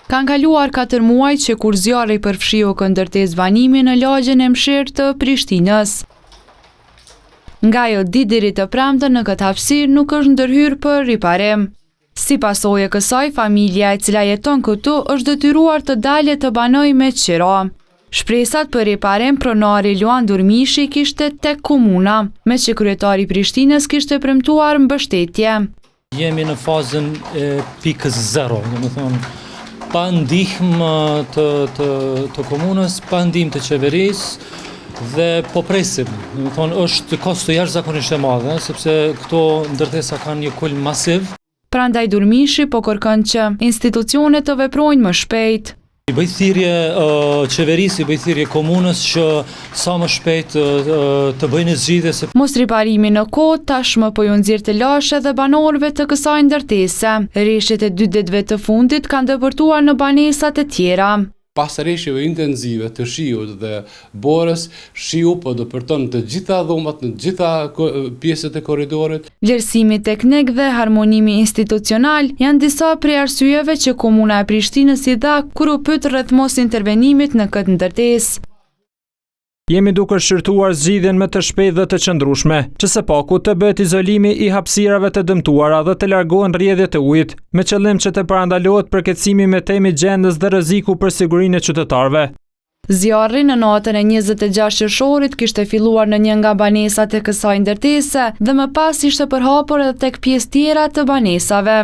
Kanë kaluar 4 muaj që kur zjarri përfshiu ndërtesë vanimi në lagjen e Mshirë të Prishtinës. Nga ajo ditë deri të premten në këtë hapësirë nuk është ndërhyrë për riparim. Si pasojë e kësaj, familja e cila jeton këtu është detyruar të dalë të banojë me qira. Shpresat për riparim pronari Luan Durmishi kishte tek komuna, me që kryetari i Prishtinës kishte premtuar mbështetje. Jemi në fazën e pikës zero, domethënë pa ndihmë të komunës, pa ndihmë të qeverisë dhe po presim. Domethënë është kosto jashtëzakonisht e madhe, sepse këto ndërtesa kanë një kulm masiv. Prandaj Durmishi po kërkon që institucionet të veprojnë më shpejt. I bëj thirrje qeverisë, i bëj thirrje komunës që sa më shpejt të bëjnë zgjidhje. Mos riparimi në kohë tashmë po ju nxjerr të lashë dhe banorëve të kësaj ndërtese. Rreshtet e 2 ditëve të fundit kanë dëpërtuar në banesat e tjera. Pas rreshjeve intensive të shiut dhe borës, shiu po dëpërton të gjitha dhomat në gjitha pjesët e korridorit. Vlerësimi teknik dhe harmonimi institucional janë disa prej arsyeve që komuna e Prishtinës i dha kur u pyet rreth mos intervenimit në këtë ndërtesë. Jemi duke shqyrtuar zgjidhjen më të shpejtë dhe të qëndrueshme, që së paku të bëhet izolimi i hapësirave të dëmtuara dhe të largohen rrjedhjet e ujit, me qëllim që të parandalohet përkeçimi me temi gjendës dhe rreziku për sigurinë e qytetarëve. Zjarri në natën e 26 qershorit kishte filluar në një nga banesat e kësaj ndërtese dhe më pas ishte përhapur edhe tek pjesë tjera të banesave.